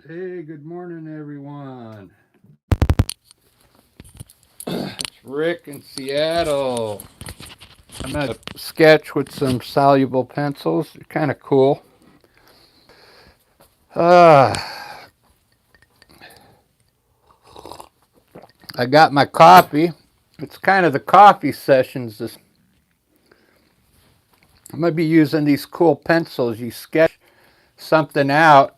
Hey, good morning, everyone. It's Rick in Seattle. I'm going to sketch with some soluble pencils. They're kind of cool. Uh, I got my coffee. It's kind of the coffee sessions. I'm going to be using these cool pencils. You sketch something out,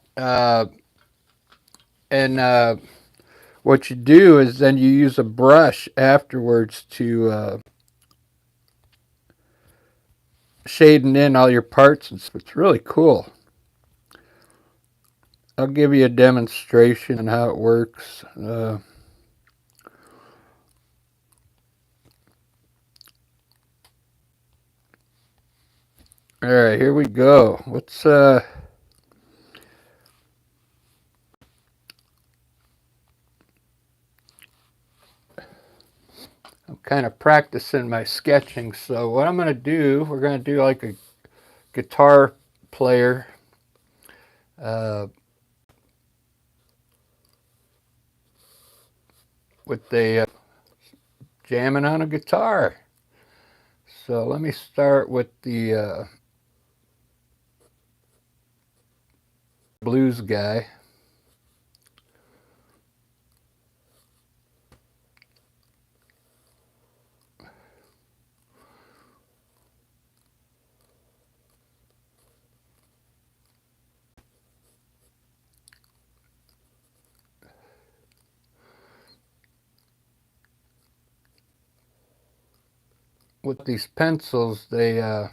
and what you do is then you use a brush afterwards to shading in all your parts. It's really cool. I'll give you a demonstration on how it works. All right, here we go. I'm kind of practicing my sketching. So what I'm going to do, we're going to do like a guitar player. Uh, with the jamming on a guitar. So let me start with the blues guy. With these pencils, I'll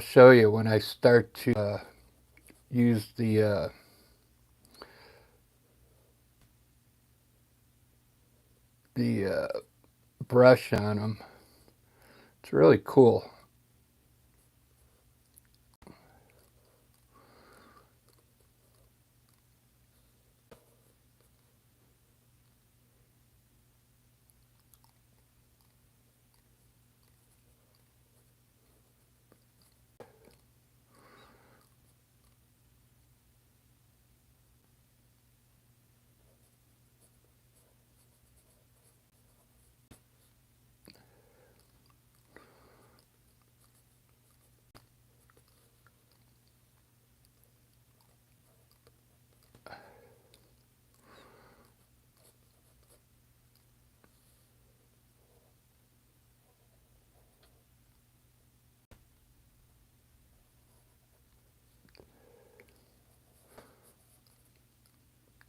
show you when I start to use the brush on them. It's really cool.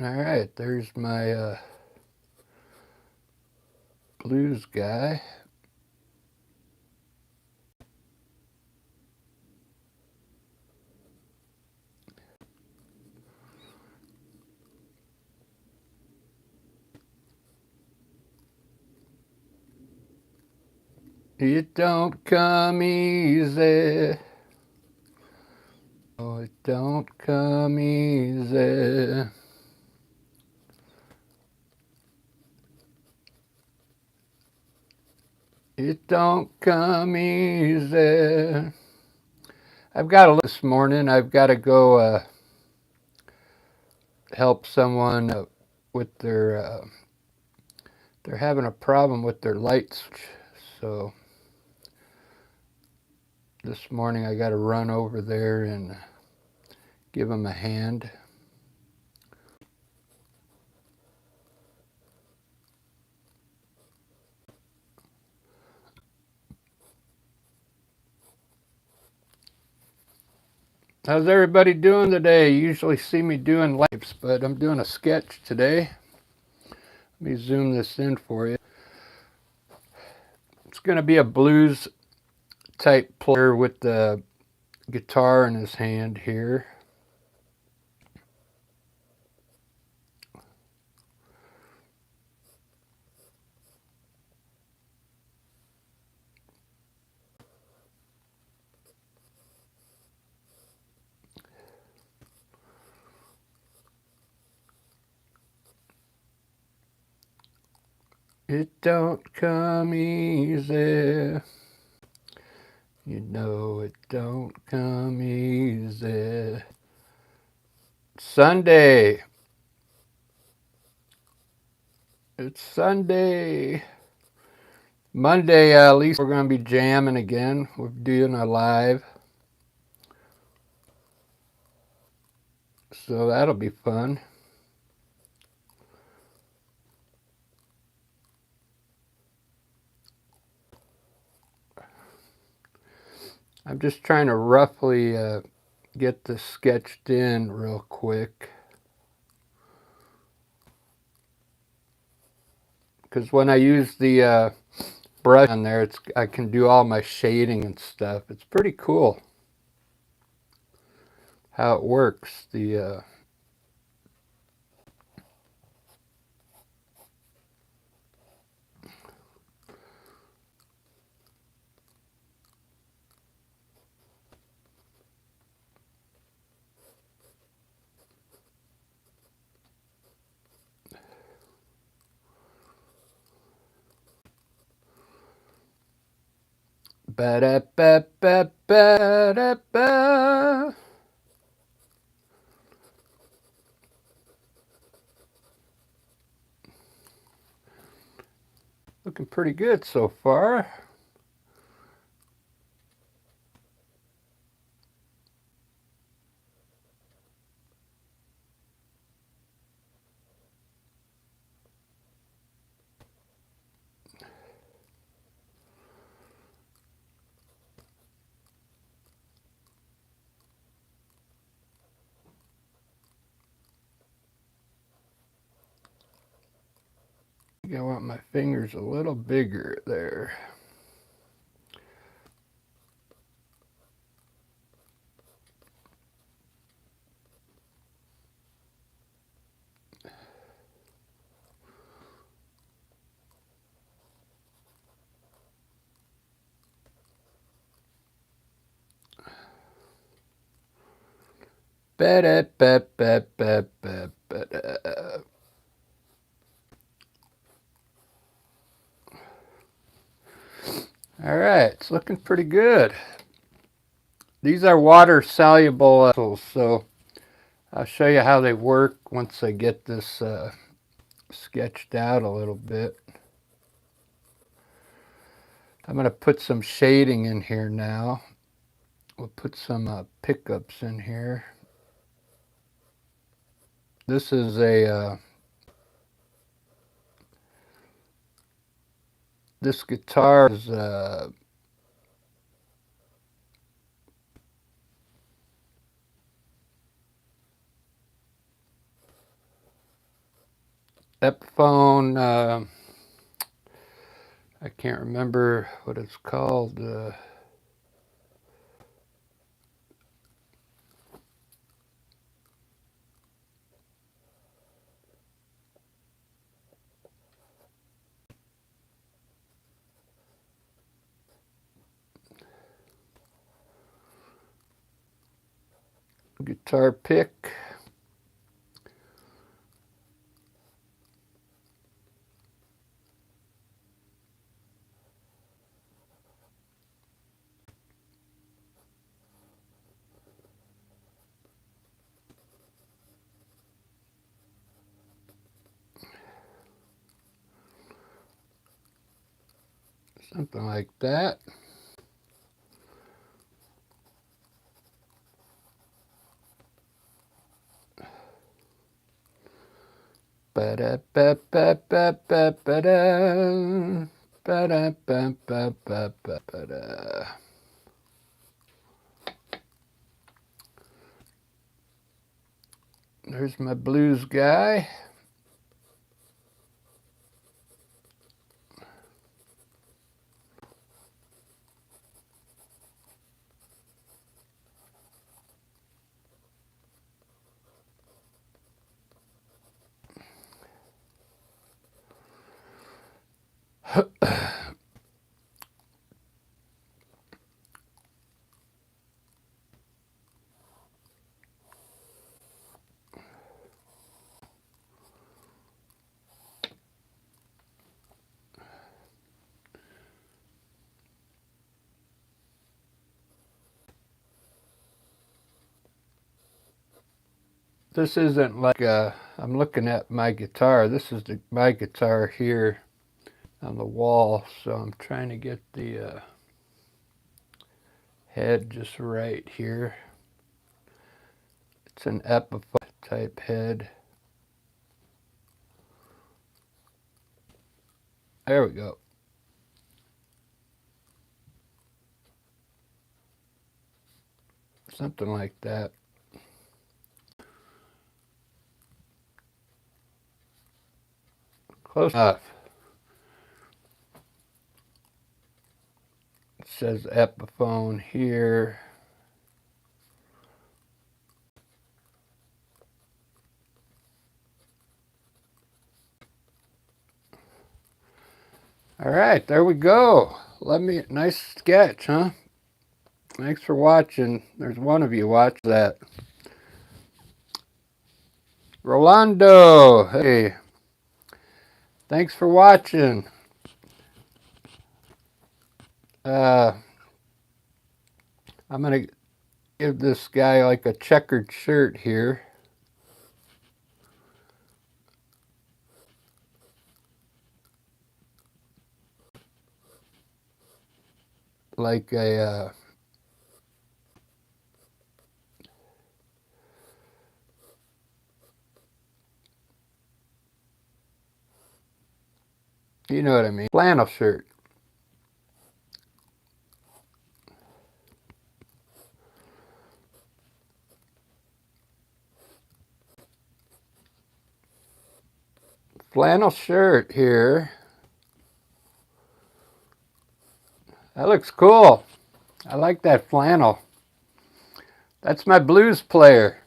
All right, there's my blues guy. It don't come easy. Oh, it don't come easy. It don't come easy. I've got a this morning. I've got to go help someone with their. They're having a problem with their lights, so this morning I got to run over there and give them a hand. How's everybody doing today? You usually see me doing lives, but I'm doing a sketch today. Let me zoom this in for you. It's going to be a blues type player with the guitar in his hand here. It don't come easy. You know it don't come easy. Sunday. It's Sunday. Monday, at least we're going to be jamming again. We're doing a live. So that'll be fun. I'm just trying to roughly get this sketched in real quick. Because when I use the brush on there, I can do all my shading and stuff. It's pretty cool how it works. The ba-da-ba-ba-ba-da-ba. Looking pretty good so far. I want my fingers a little bigger there. Ba-da-ba-ba-ba-ba-ba-da. All right, it's looking pretty good. These are water soluble pencils, so I'll show you how they work once I get this sketched out a little bit. I'm going to put some shading in here now. We'll put some pickups in here. This is this guitar is Epiphone. I can't remember what it's called. Guitar pick. Something like that. Ba-da-ba-ba-ba-ba-ba-da. Ba-da-ba-ba-ba-ba-ba-da. There's my blues guy. This isn't like I'm looking at my guitar. This is my guitar here on the wall, so I'm trying to get the head just right here. It's an Epiphone type head. There we go. Something like that. Close enough. It says Epiphone here. All right, there we go. Nice sketch, huh? Thanks for watching. There's one of you watch that. Rolando, hey. Thanks for watching. I'm going to give this guy like a checkered shirt here. Like a you know what I mean, flannel shirt. Flannel shirt here. That looks cool. I like that flannel. That's my blues player.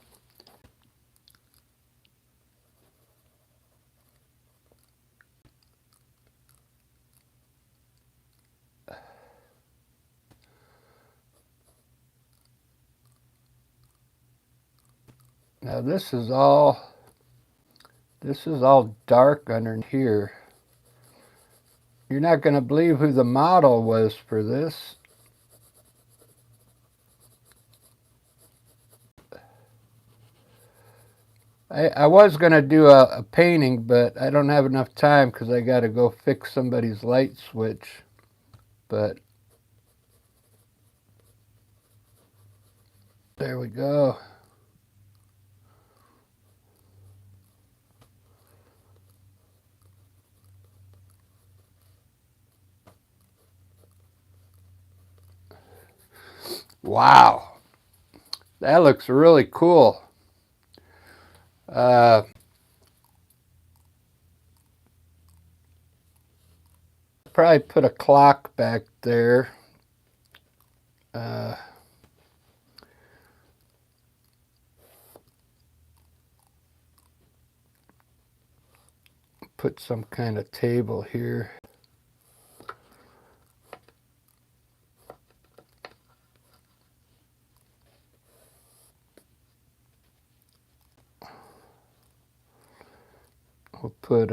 Now this is all dark under here. You're not going to believe who the model was for this. I was going to do a painting, but I don't have enough time because I got to go fix somebody's light switch. But there we go. Wow. That looks really cool. Probably put a clock back there. Put some kind of table here. We'll put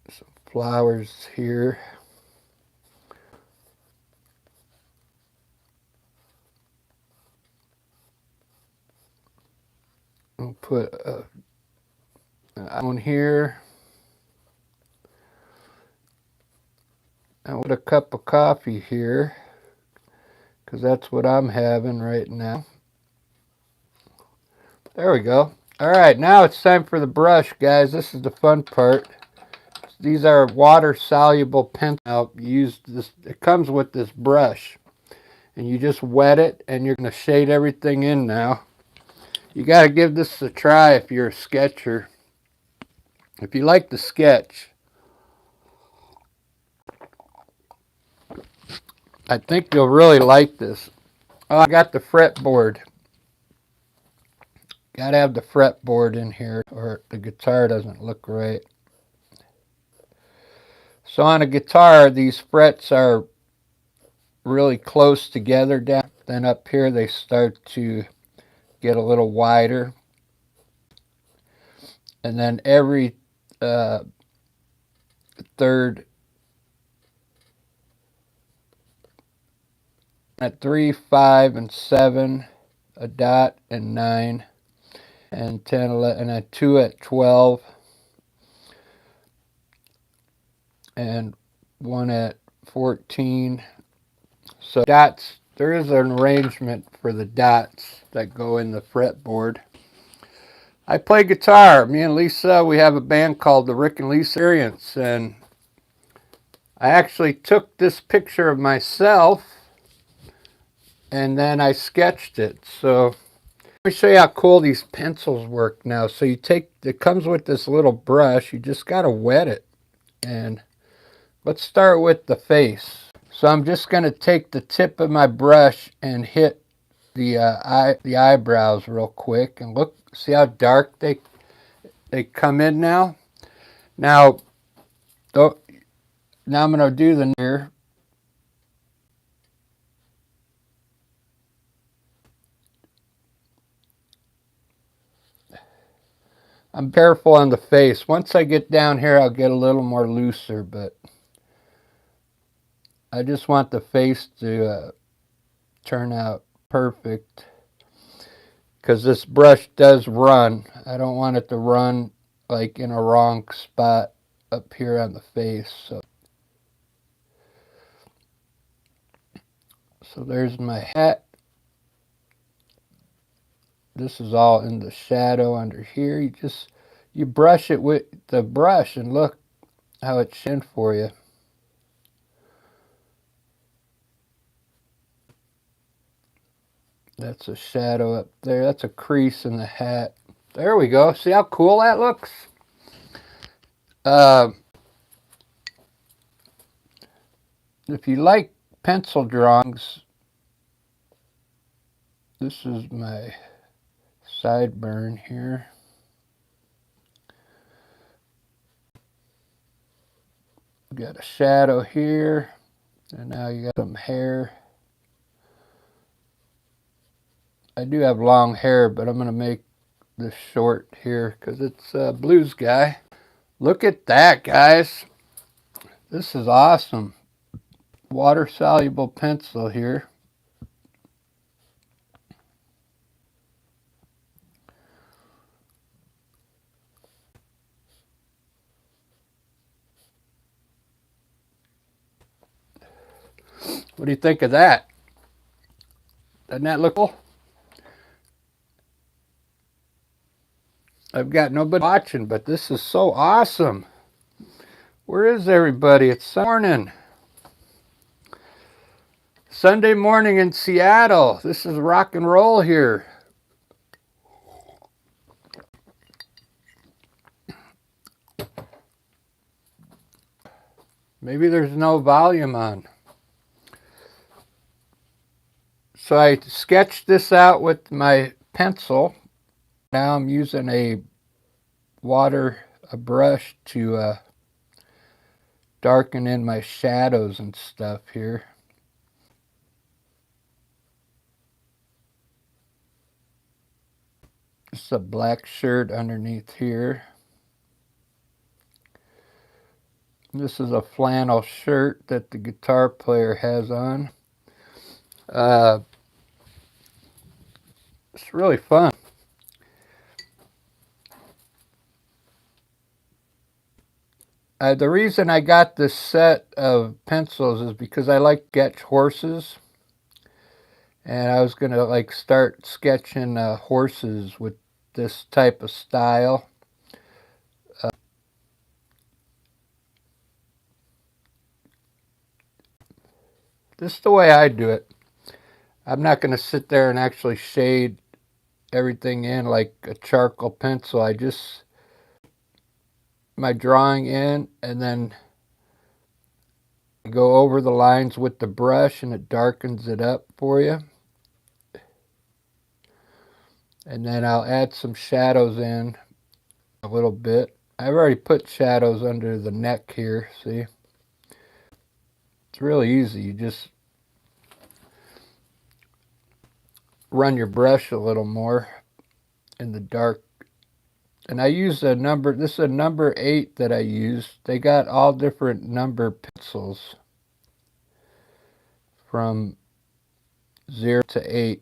some flowers here. We'll put one here. I'll put a cup of coffee here because that's what I'm having right now. There we go. All right, now it's time for the brush, guys. This is the fun part. These are water-soluble pencils. Now, use this. It comes with this brush, and you just wet it, and you're going to shade everything in now. You got to give this a try if you're a sketcher. If you like the sketch, I think you'll really like this. Oh, I got the fretboard. Got to have the fretboard in here, or the guitar doesn't look right. So on a guitar, these frets are really close together down. Then up here, they start to get a little wider. And then every third. At 3, 5, and 7, a dot and 9, and 10, 11, and a 2 at 12, and 1 at 14. So dots, there is an arrangement for the dots that go in the fretboard. I play guitar. Me and Lisa, we have a band called the Rick and Lisa Experience, and I actually took this picture of myself and then I sketched it. So let me show you how cool these pencils work now. So you take, it comes with this little brush, you just got to wet it. And let's start with the face. So I'm just going to take the tip of my brush and hit the eyebrows real quick. And look, see how dark they come in now? Now I'm going to do the ear. I'm careful on the face. Once I get down here, I'll get a little more looser, but I just want the face to turn out perfect, because this brush does run. I don't want it to run like in a wrong spot up here on the face. So there's my hat. This is all in the shadow under here. You brush it with the brush and look how it's shined for you. That's a shadow up there. That's a crease in the hat. There we go. See how cool that looks? If you like pencil drawings, this is my sideburn here. Got a shadow here, and now you got some hair. I do have long hair, but I'm going to make this short here because it's a blues guy. Look at that, guys. This is awesome. Water soluble pencil here. What do you think of that? Doesn't that look cool? I've got nobody watching, but this is so awesome. Where is everybody? It's morning. Sunday morning in Seattle. This is rock and roll here. Maybe there's no volume on. So I sketched this out with my pencil. Now I'm using a brush to darken in my shadows and stuff here. Just a black shirt underneath here. This is a flannel shirt that the guitar player has on. It's really fun. The reason I got this set of pencils is because I like sketch horses. And I was going to like start sketching horses with this type of style. This is the way I do it. I'm not going to sit there and actually shade everything in like a charcoal pencil. I just my drawing in and then go over the lines with the brush and it darkens it up for you. And then I'll add some shadows in a little bit. I've already put shadows under the neck here, see? It's really easy. You just run your brush a little more in the dark And I use a number, this is a number 8 that I use. They got all different number pencils from 0 to 8.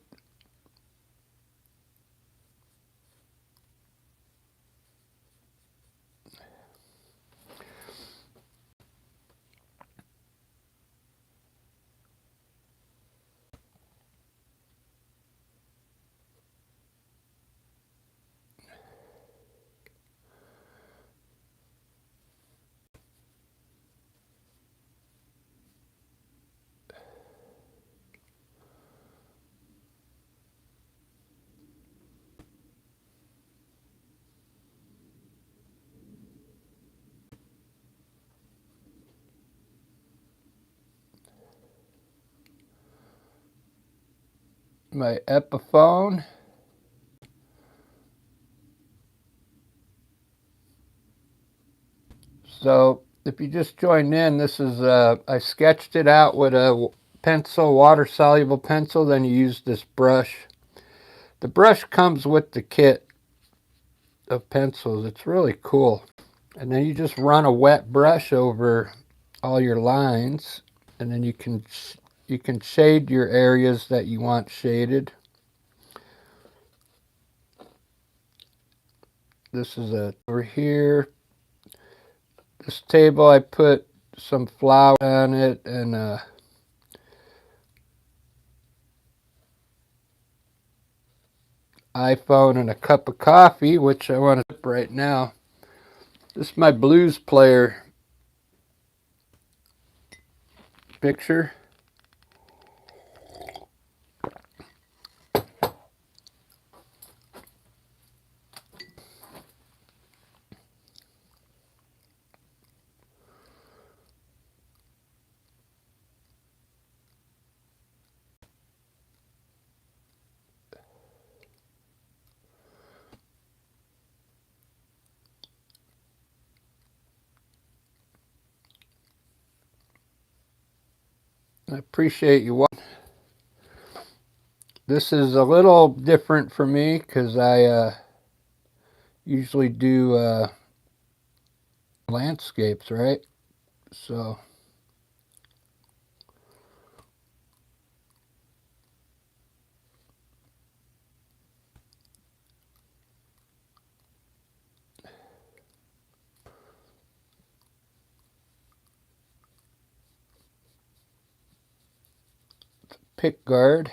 My Epiphone. So if you just joined in, this is, I sketched it out with a pencil, water soluble pencil, then you use this brush. The brush comes with the kit of pencils. It's really cool. And then you just run a wet brush over all your lines, and then you can shade your areas that you want shaded. This is over here. This table, I put some flour on it and iPhone and a cup of coffee, which I want to sip right now. This is my blues player picture. I appreciate you watching. This is a little different for me because I usually do landscapes, right? So pick guard.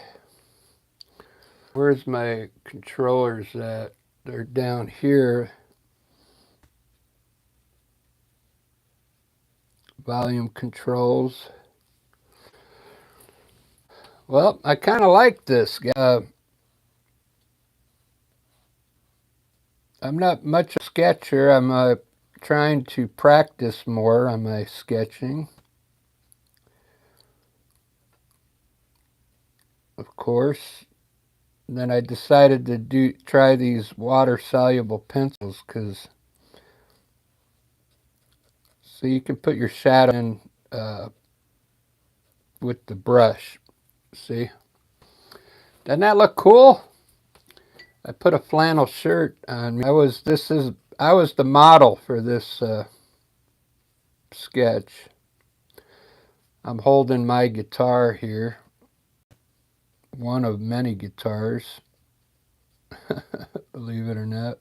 Where's my controllers at? They're down here. Volume controls. Well, I kind of like this. I'm not much a sketcher. I'm trying to practice more on my sketching. Of course. And then I decided to try these water-soluble pencils because, so you can put your shadow in with the brush. See? Doesn't that look cool? I put a flannel shirt on me. I was the model for this sketch. I'm holding my guitar here. One of many guitars. Believe it or not.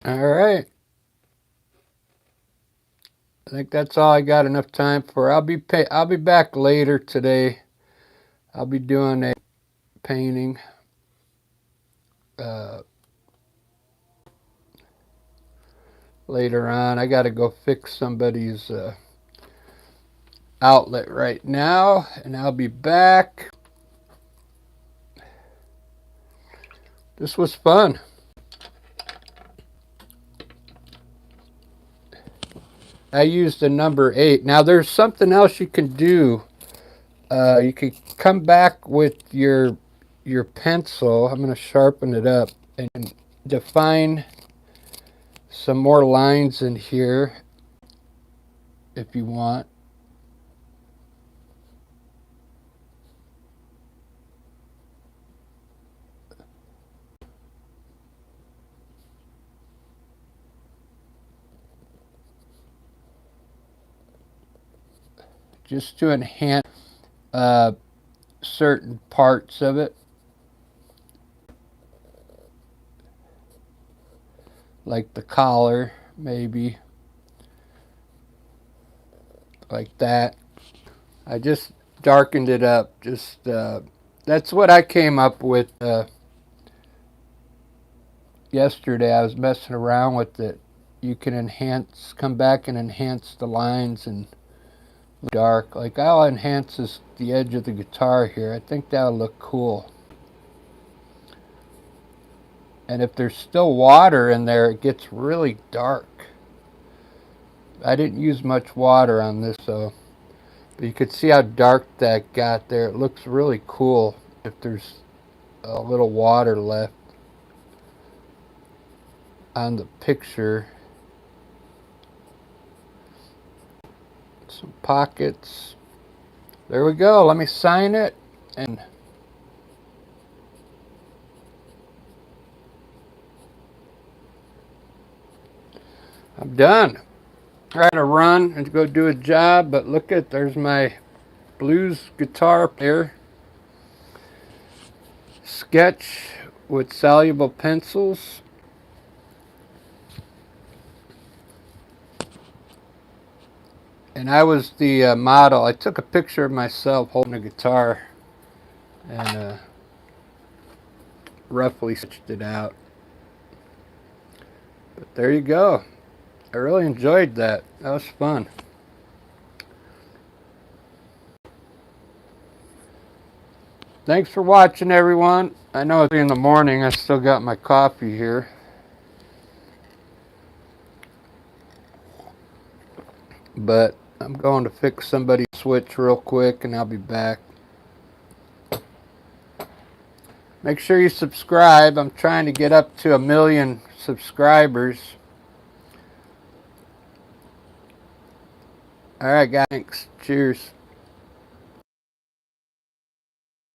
All right. I think that's all I got enough time for. I'll be back later today. I'll be doing a painting. Later on. I got to go fix somebody's outlet right now, and I'll be back. This was fun. I used the number 8. Now there's something else you can do. You can come back with your pencil. I'm going to sharpen it up and define some more lines in here if you want. just to enhance certain parts of it. Like the collar, maybe. Like that. I just darkened it up. Just that's what I came up with yesterday. I was messing around with it. You can come back and enhance the lines and dark. Like I'll enhance the edge of the guitar here. I think that'll look cool. And if there's still water in there, it gets really dark. I didn't use much water on this, so but you could see how dark that got there. It looks really cool if there's a little water left on the picture. Some pockets. There we go. Let me sign it. And I'm done. Try to run and go do a job, but look at, there's my blues guitar player. Sketch with soluble pencils. And I was the model. I took a picture of myself holding a guitar and roughly sketched it out. But there you go. I really enjoyed that. That was fun. Thanks for watching, everyone. I know it's 3 in the morning. I still got my coffee here. But I'm going to fix somebody's switch real quick and I'll be back. Make sure you subscribe. I'm trying to get up to 1 million subscribers. Alright guys, thanks. Cheers.